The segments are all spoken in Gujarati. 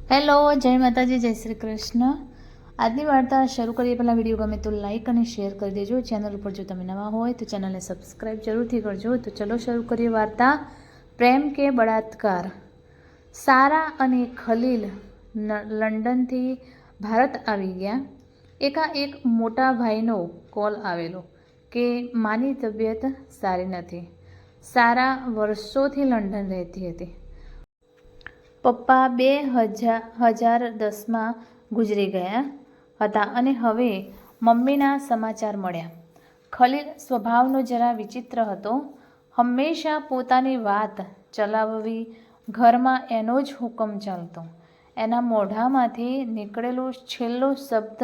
હેલો, જય માતાજી, જય શ્રી કૃષ્ણ। આજની વાર્તા શરૂ કરીએ પહેલાં વિડીયો ગમે તો લાઇક અને શેર કરી દેજો। ચેનલ ઉપર જો તમે નવા હોય તો ચેનલને સબસ્ક્રાઈબ જરૂરથી કરજો। તો ચલો શરૂ કરીએ વાર્તા પ્રેમ કે બળાત્કાર। સારા અને ખલીલ લંડનથી ભારત આવી ગયા। એકાએક મોટા ભાઈનો કોલ આવેલો કે માની તબિયત સારી નથી। સારા વર્ષોથી લંડન રહેતી હતી। પપ્પા 2010માં ગુજરી ગયા હતા અને હવે મમ્મીના સમાચાર મળ્યા। ખલીલ સ્વભાવનો જરા વિચિત્ર હતો। હંમેશા પોતાની વાત ચલાવવી, ઘરમાં એનો જ હુકમ ચાલતો। એના મોઢામાંથી નીકળેલો છેલ્લો શબ્દ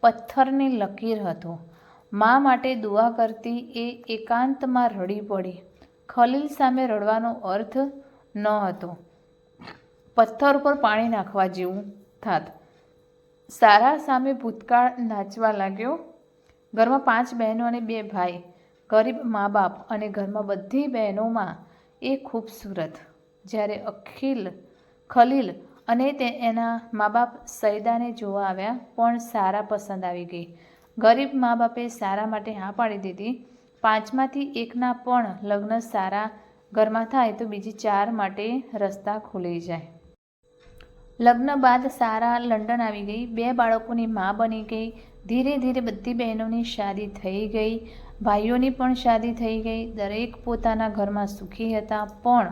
પથ્થરની લકીર હતો। મા માટે દુઆ કરતી એ એકાંતમાં રડી પડી। ખલીલ સામે રડવાનો અર્થ નહોતો પથ્થર ઉપર પાણી નાખવા જેવું થાત। સારા સામે ભૂતકાળ નાચવા લાગ્યો। ઘરમાં 5 બહેનો અને 2 ભાઈ, ગરીબ મા બાપ અને ઘરમાં બધી બહેનોમાં એ ખૂબસૂરત। જ્યારે ખલીલ અને એના મા બાપ સૈદાને જોવા આવ્યા પણ સારા પસંદ આવી ગઈ। ગરીબ મા બાપે સારા માટે હા પાડી દીધી। 5માંથી એકના પણ લગ્ન સારા ઘરમાં થાય તો બીજી 4 માટે રસ્તા ખુલી જાય। લગ્ન બાદ સારા લંડન આવી ગઈ। 2 બાળકોની મા બની ગઈ। ધીરે ધીરે બધી બહેનોની શાદી થઈ ગઈ, ભાઈઓની પણ શાદી થઈ ગઈ। દરેક પોતાના ઘરમાં સુખી હતા પણ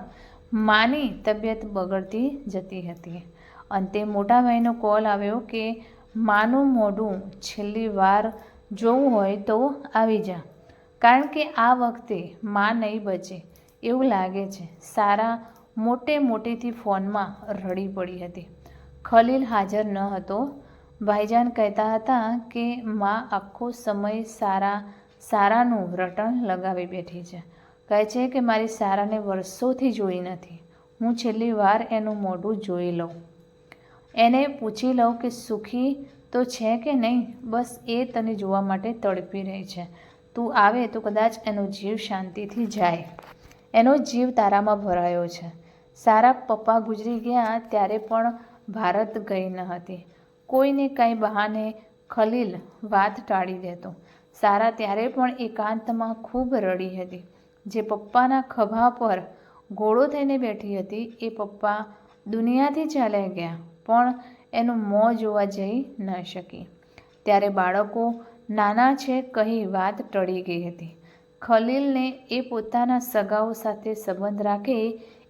માની તબિયત બગડતી જતી હતી। અંતે મોટા ભાઈનો કોલ આવ્યો કે માનું મોઢું છેલ્લી વાર જોવું હોય તો આવી જા, કારણ કે આ વખતે મા નહીં બચે એવું લાગે છે। સારા મોટેથી ફોનમાં રડી પડી હતી। ખલીલ હાજર ન હતો। ભાઈજાન કહેતા હતા કે મા આખો સમય સારાનું રટણ લગાવી બેઠી છે। કહે છે કે મારી સારાને વર્ષોથી જોઈ નથી। હું છેલ્લી વાર એનું મોઢું જોઈ લઉં, એને પૂછી લઉં કે સુખી તો છે કે નહીં। બસ એ તને જોવા માટે તડપી રહી છે। તું આવે તો કદાચ એનો જીવ શાંતિથી જાય। એનો જીવ તારામાં ભરાયો છે। સારા પપ્પા ગુજરી ગયા ત્યારે પણ ભારત ગઈ ન હતી। કોઈને કાંઈ બહાને ખલીલ વાત ટાળી દેતો। સારા ત્યારે પણ એકાંતમાં ખૂબ રડી હતી। જે પપ્પાના ખભા પર ઘોડો થઈને બેઠી હતી એ પપ્પા દુનિયાથી ચાલ્યા ગયા પણ એનું મોં જોવા જઈ ન શકી। ત્યારે બાળકો નાના છે કહી વાત ટળી ગઈ હતી। ખલીલને એ પોતાના સગાઓ સાથે સંબંધ રાખે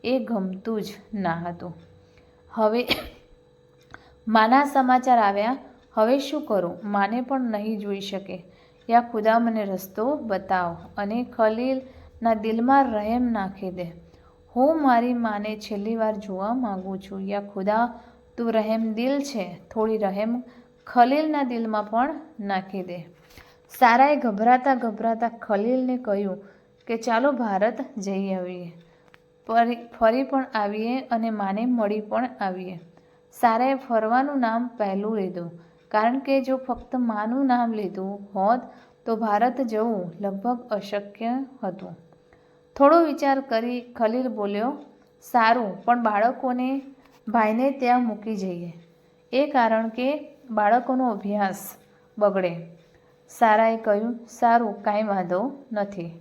એ ગમતું જ ના હતું। હવે માના સમાચાર આવ્યા। હવે શું કરું? માને પણ નહીં જોઈ શકે। યા ખુદા મને રસ્તો બતાવ અને ખલીલના દિલમાં રહેમ નાખી દે। હું મારી માને છેલ્લી વાર જોવા માંગુ છું। યા ખુદા તું રહેમદિલ છે, થોડી રહેમ ખલીલના દિલમાં પણ નાખી દે। સારાએ ગભરાતા ખલીલને કહ્યું કે ચાલો ભારત જઈ આવીએ, ફરી પણ આવીએ અને માને મળી પણ આવીએ। સારાએ ફરવાનું નામ પહેલું લીધું, કારણ કે જો ફક્ત માનું નામ લીધું હોત તો ભારત જવું લગભગ અશક્ય હતું। થોડો વિચાર કરી ખલીલ બોલ્યો, સારું, પણ બાળકોને ભાઈને ત્યાં મૂકી જઈએ, એ કારણ કે બાળકોનો અભ્યાસ બગડે। સારાએ કહ્યું, સારું, કાંઈ વાંધો નથી।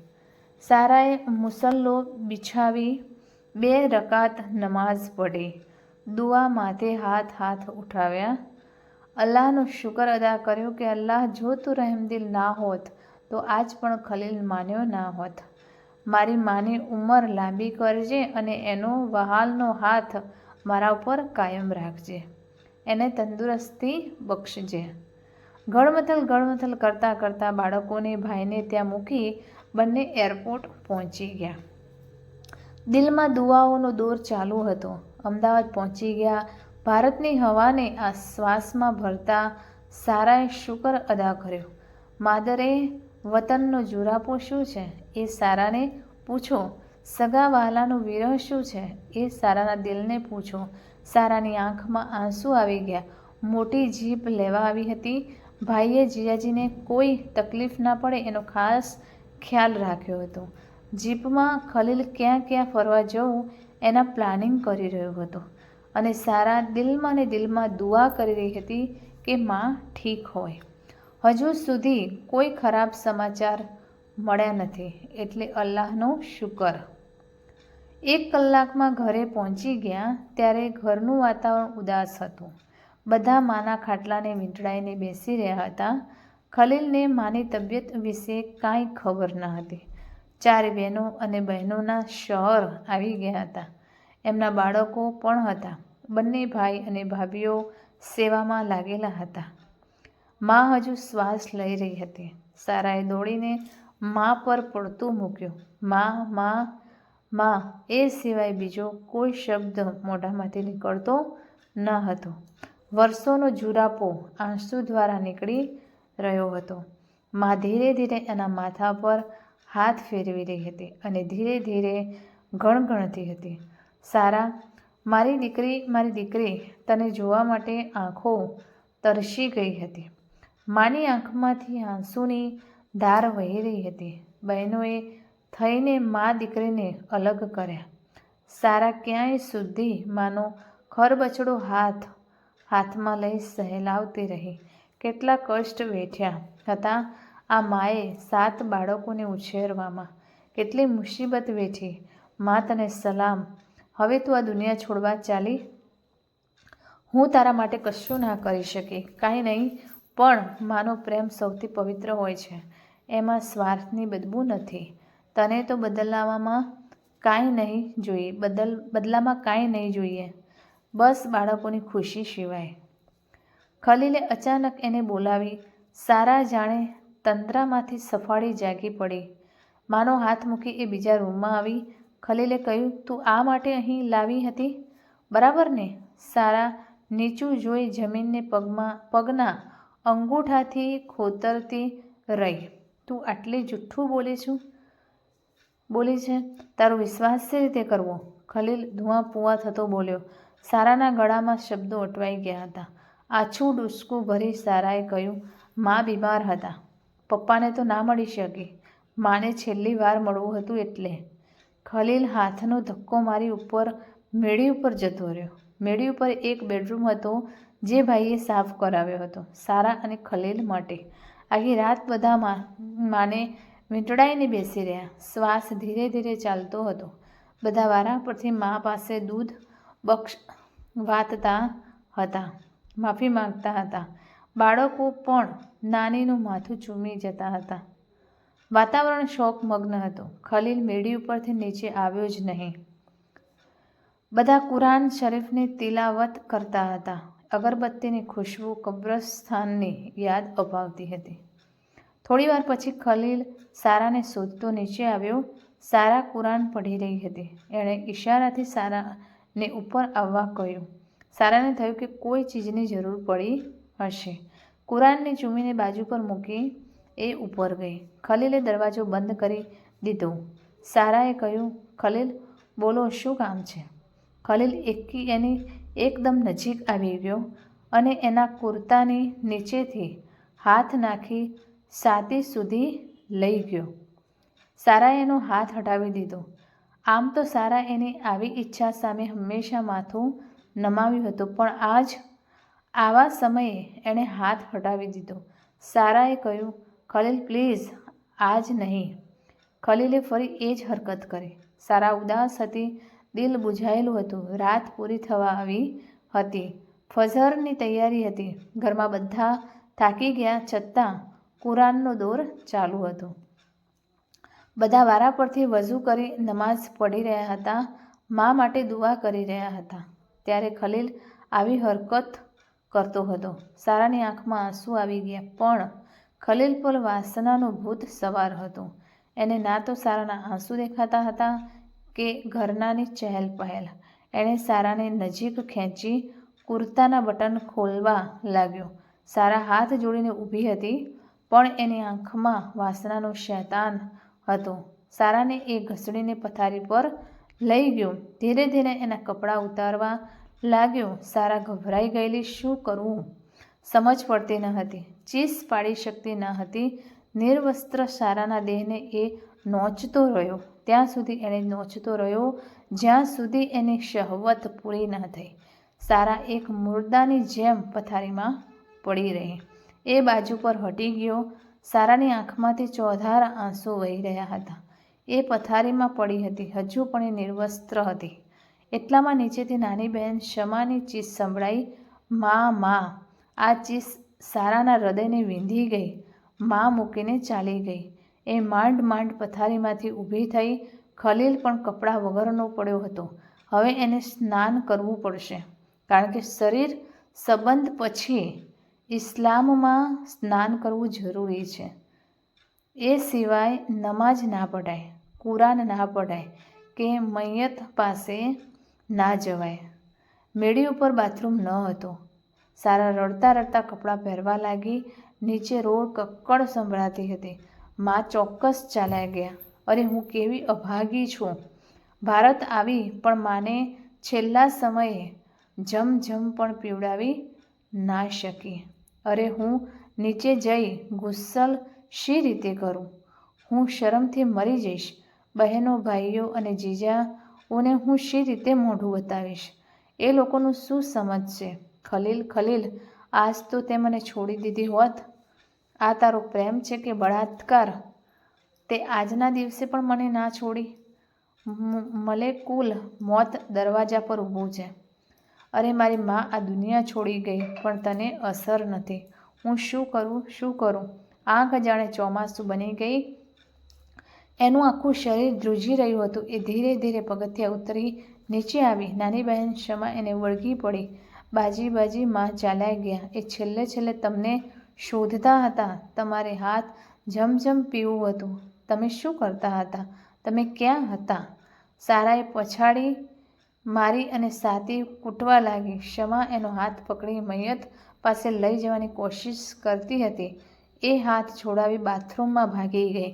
સારાએ મુસલ્લો બિછાવી 2 રકાત નમાઝ પઢી, દુઆ માથે હાથ ઉઠાવ્યા, અલ્લાહનો શુકર અદા કર્યો કે અલ્લાહ જો તું રહેમદિલ ના હોત તો આજ પણ ખલીલ માન્યો ના હોત। મારી માની ઉંમર લાંબી કરજે અને એનો વહાલનો હાથ મારા ઉપર કાયમ રાખજે, એને તંદુરસ્તી બક્ષજે। ગળમથલ કરતા બાળકોને ભાઈને ત્યાં મૂકી બંને એરપોર્ટ પહોંચી ગયા। દિલમાં દુઆઓનો દોર ચાલુ હતો। અમદાવાદ પહોંચી ગયા। ભારતની હવાને આ શ્વાસમાં ભરતા સારાએ શુકર અદા કર્યો। માદરે વતનનો જુરાપો શું છે એ સારાને પૂછો। સગા વહાલાનો વિરહ શું છે એ સારાના દિલને પૂછો। સારાની આંખમાં આંસુ આવી ગયા। મોટી જીપ લેવા આવી હતી। ભાઈએ જીજાજીને કોઈ તકલીફ ના પડે એનો ખાસ ખ્યાલ રાખ્યો હતો। જીપમાં ખલીલ ક્યાં ફરવા જવું એના પ્લાનિંગ કરી રહ્યો હતો અને સારા દિલમાં ને દિલમાં દુઆ કરી રહી હતી કે માં ઠીક હોય. હજુ સુધી કોઈ ખરાબ સમાચાર મળ્યા નથી, એટલે અલ્લાહનો શુકર. 1 કલાકમાં ઘરે પહોંચી ગયા ત્યારે ઘરનું વાતાવરણ ઉદાસ હતું. બધા માના ખાટલાને વીંટળાઈને બેસી રહ્યા હતા. ખલીલને માની તબિયત વિશે કાંઈ ખબર ન હતી. 4 બહેનો અને બહેનોના શહર આવી ગયા હતા. એમના બાળકો પણ હતા. બંને ભાઈ અને ભાભીઓ સેવામાં લાગેલા હતા. માં હજુ શ્વાસ લઈ રહી હતી. સારાએ દોડીને માં પર પડતું મૂક્યું. માં માં માં એ સિવાય બીજો કોઈ શબ્દ મોઢામાંથી નીકળતો ન હતો. વર્ષોનો જુરાપો આંસુ દ્વારા નીકળી રહ્યો હતો. માં ધીરે ધીરે એના માથા પર હાથ ફેરવી રહી હતી અને ધીરે ધીરે ગણગણતી હતી. સારા, મારી દીકરી, તને જોવા માટે આંખો તરસી ગઈ હતી. માની આંખમાંથી આંસુની ધાર વહી રહી હતી. બહેનોએ થઈને દીકરીને અલગ કર્યા. સારા ક્યાંય સુધી માનો ખરબચડો હાથમાં લઈ સહેલાવતી રહી. કેટલા કષ્ટ વેઠ્યા હતા આ માએ 7 બાળકોને ઉછેરવામાં. કેટલી મુસીબત વેઠી. માં તને સલામ. હવે તું આ દુનિયા છોડવા ચાલી. હું તારા માટે કશું ના કરી શકી. કાંઈ નહીં, પણ માનો પ્રેમ સૌથી પવિત્ર હોય છે. એમાં સ્વાર્થની બદબૂ નથી. તને તો બદલામાં કાંઈ નહીં જોઈએ, બસ બાળકોની ખુશી સિવાય. ખલીલે અચાનક એને બોલાવી. સારા જાણે તંદ્રામાંથી સફાળી જાગી પડી. માનો હાથ મૂકી એ બીજા રૂમમાં આવી. ખલીલે કહ્યું, તું આ માટે અહીં લાવી હતી, બરાબર ને? સારા નીચું જોઈ જમીનને પગના અંગૂઠાથી ખોતરતી રહી. તું આટલી જુઠ્ઠું બોલી છે? તારો વિશ્વાસ શી રીતે કરવો? ખલીલ ધુઆપુઆ થતો બોલ્યો. સારાના ગળામાં શબ્દો અટવાઈ ગયા હતા. આછું ડૂસકું ભરી સારાએ કહ્યું, માં બીમાર હતા. પપ્પાને તો ના મળી શકી. માને છેલ્લી વાર મળવું હતું એટલે. ખલીલ હાથનો ધક્કો મારી મેળી ઉપર જતો રહ્યો. મેળી ઉપર એક બેડરૂમ હતો જે ભાઈએ સાફ કરાવ્યો હતો સારા અને ખલીલ માટે. આખી રાત બધા માને વીંટળાઈને બેસી રહ્યા. શ્વાસ ધીરે ધીરે ચાલતો હતો. બધા વારા પરથી મા પાસે દૂધ વાતતા હતા, માફી માંગતા હતા. બાળકો પણ નાનીનું માથું ચૂમી જતા હતા. વાતાવરણ શોકમગ્ન હતું. ખલીલ મેળી ઉપરથી નીચે આવ્યો જ નહીં. બધા કુરાન શરીફની તિલાવત કરતા હતા. અગરબત્તીની ખુશ્બુ કબ્રસ્તાનની યાદ અપાવતી હતી. થોડીવાર પછી ખલીલ સારાને શોધતો નીચે આવ્યો. સારા કુરાન પઢી રહી હતી. એણે ઈશારાથી સારાને ઉપર આવવા કહ્યું. સારાને થયું કે કોઈ ચીજની જરૂર પડી હશે. કુરાનને ચૂમીને બાજુ પર મૂકી એ ઉપર ગઈ. ખલીલે દરવાજો બંધ કરી દીધો. સારાએ કહ્યું, ખલીલ બોલો, શું કામ છે? ખલીલ એની એકદમ નજીક આવી ગયો અને એના કુર્તાની નીચેથી હાથ નાખી છાતી સુધી લઈ ગયો. સારાએ એનો હાથ હટાવી દીધો. આમ તો સારા એની આવી ઈચ્છા સામે હંમેશા માથું નમાવ્યું હતું, પણ આવા સમયે એણે હાથ હટાવી દીધો. સારાએ કહ્યું, ખલીલ પ્લીઝ, આજ નહીં. ખલીલે ફરી એ જ હરકત કરી. સારા ઉદાસ હતી. દિલ બુઝાયેલું હતું. રાત પૂરી થવા આવી હતી. ફજરની તૈયારી હતી. ઘરમાં બધા થાકી ગયા છતાં કુરાનનો દોર ચાલુ હતો. બધા વારા પરથી વઝૂ કરી નમાઝ પઢી રહ્યા હતા. મા માટે દુઆ કરી રહ્યા હતા. ત્યારે ખલીલ આવી હરકત કરતો હતો. સારાની આંખમાં આંસુ આવી ગયા, પણ ખલીલ પર વાસનાનું ભૂત સવાર હતું. એને ના તો સારાના આંસુ દેખાતા હતા કે ઘરનાની ચહેલ પહેલ. એણે સારાને નજીક ખેંચી કુર્તાના બટન ખોલવા લાગ્યો. સારા હાથ જોડીને ઊભી હતી, પણ એની આંખમાં વાસનાનો શૈતાન હતો. સારાને એ ઘસડીને પથારી પર લઈ ગયો. ધીરે ધીરે એના કપડાં ઉતારવા લાગ્યો. સારા ગભરાઈ ગયેલી. શું કરવું સમજ પડતી ન હતી. ચીસ પાડી શકતી ન હતી. નિર્વસ્ત્ર સારાના દેહને એ નોચતો રહ્યો. ત્યાં સુધી એણે નોચતો રહ્યો જ્યાં સુધી એની શહવત પૂરી ન થઈ. સારા એક મુર્દાની જેમ પથારીમાં પડી રહી. એ બાજુ પર હટી ગયો. સારાની આંખમાંથી ચોધાર આંસુ વહી રહ્યા હતા. એ પથારીમાં પડી હતી. હજુ પણ એ નિર્વસ્ત્ર હતી. એટલામાં નીચેથી નાની બહેન શમાની ચીસ સંભળાઈ, મા મા. આ ચીસ સારાના હૃદયને વીંધી ગઈ. મા મૂકીને ચાલી ગઈ. એ માંડ માંડ પથારીમાંથી ઊભી થઈ. ખલીલ પણ કપડાં વગરનો પડ્યો હતો. હવે એને સ્નાન કરવું પડશે, કારણ કે શરીર સંબંધ પછી ઇસ્લામમાં સ્નાન કરવું જરૂરી છે. એ સિવાય નમાઝ ના પઢાય, કુરાન ના પઢાય કે મૈયત પાસે ના જવાય. મેળી ઉપર બાથરૂમ ન હતો. સારા રડતા રડતા કપડાં પહેરવા લાગી. નીચે રોડ કક્કડ સંભળાતી હતી. મા ચોક્કસ ચાલ્યા ગયા. અરે હું કેવી અભાગી છું. ભારત આવી પણ માને છેલ્લા સમયે જમજમ પણ પીવડાવી ના શકી. અરે હું નીચે જઈ ગુસ્સલ શી રીતે કરું? હું શરમથી મરી જઈશ. બહેનો ભાઈઓ અને જીજાઓને હું શી રીતે મોઢું બતાવીશ? એ લોકોનું શું સમજશે? ખલીલ ખલીલ, આજ તો તે મને છોડી દીધી હોત. આ તારો પ્રેમ છે કે બળાત્કાર? તે આજના દિવસે પણ મને ના છોડી. મલેકુલ મોત દરવાજા પર ઊભું છે. અરે મારી મા આ દુનિયા છોડી ગઈ પણ તને અસર નથી. હું શું કરું, શું કરું? આંખ જાણે ચોમાસું બની ગઈ. એનું આખું શરીર ધ્રુજી રહ્યું હતું. એ ધીરે ધીરે પગથિયાં ઉતરી નીચે આવી. નાની બહેન શમા એને વળગી પડી. બાજી બાજી મા ચાલ્યા ગયા. એ છેલ્લે છેલ્લે તમને શોધતા હતા. તમારે હાથ જમજમ પીવું હતું. તમે શું કરતા હતા? તમે ક્યાં હતા? સારાએ પછાડી મારી અને સાતી કૂટવા લાગી. શમા એનો હાથ પકડી મૈયત પાસે લઈ જવાની કોશિશ કરતી હતી. એ હાથ છોડાવી બાથરૂમમાં ભાગી ગઈ.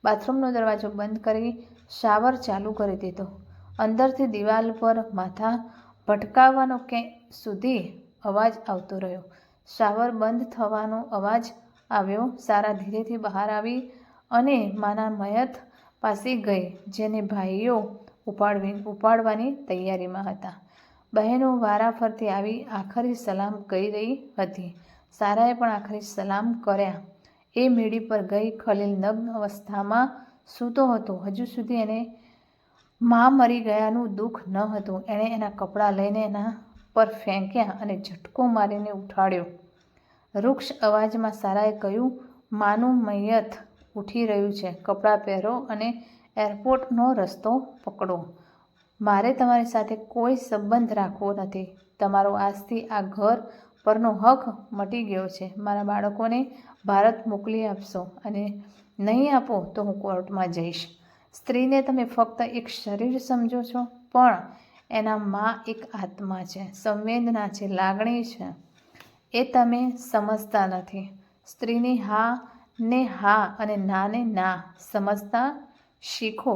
બાથરૂમનો દરવાજો બંધ કરી શાવર ચાલુ કરી દીધો. અંદરથી દિવાલ પર માથા ભટકાવવાનો ક્યાંય સુધી અવાજ આવતો રહ્યો. શાવર બંધ થવાનો અવાજ આવ્યો. સારા ધીરેથી બહાર આવી અને માના મયત પાસે ગઈ, જેને ભાઈઓ ઉપાડવાની તૈયારીમાં હતા. બહેનો વારાફરતી આવી આખરી સલામ કહી રહી હતી. સારાએ પણ આખરી સલામ કર્યા. એ મેળી પર ગઈ. ખલીલ નગ્ન અવસ્થામાં સૂતો હતો. હજુ સુધી એને મા મરી ગયાનું દુઃખ ન હતું. એણે એના કપડાં લઈને એના પર ફેંક્યા અને ઝટકો મારીને ઉઠાડ્યો. રૂક્ષ અવાજમાં સારાએ કહ્યું, માનું મૈયત ઉઠી રહ્યું છે. કપડાં પહેરો અને એરપોર્ટનો રસ્તો પકડો. મારે તમારી સાથે કોઈ સંબંધ રાખવો નથી. તમારો આજથી આ ઘર પરનો હક મટી ગયો છે. મારા બાળકોને ભારત મોકલી આપશો અને નહીં આપો તો હું કોર્ટમાં જઈશ. સ્ત્રીને તમે ફક્ત એક શરીર સમજો છો, પણ એના માં એક આત્મા છે, સંવેદના છે, લાગણી છે. એ તમે સમજતા નથી. સ્ત્રીની હા ને હા અને ના ને ના સમજતા શીખો.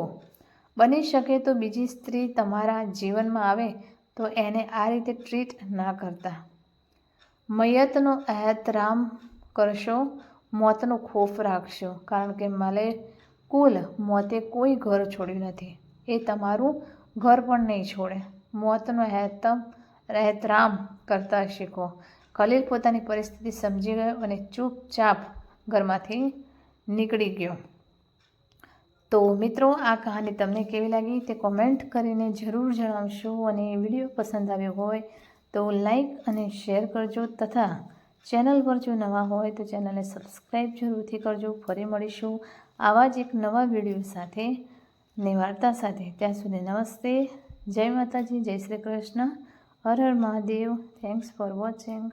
બની શકે તો બીજી સ્ત્રી તમારા જીવનમાં આવે તો એને આ રીતે ટ્રીટ ના કરતા. મૈયતનો એહતરામ કરશો, મોતનો ખોફ રાખશો, કારણ કે મલેકુલ મોતે કોઈ ઘર છોડ્યું નથી. એ તમારું ઘર પણ નહીં છોડે. મોતનો એહતરામ કરતા શીખો. ખલીલ પોતાની પરિસ્થિતિ સમજી ગયો અને ચૂપચાપ ઘરમાંથી નીકળી ગયો. તો મિત્રો, આ કહાની તમને કેવી લાગી તે કોમેન્ટ કરીને જરૂર જણાવશો. અને વિડીયો પસંદ આવ્યો હોય તો લાઈક અને શેર કરજો, તથા ચેનલ પર જો નવા હોય તો ચેનલને સબસ્ક્રાઈબ જરૂરથી કરજો. ફરી મળીશું આવા જ એક નવા વિડીયો સાથે, ને વાર્તા સાથે. ત્યાં સુધી નમસ્તે, જય માતાજી, જય શ્રી કૃષ્ણ, હર હર મહાદેવ. Thanks for watching.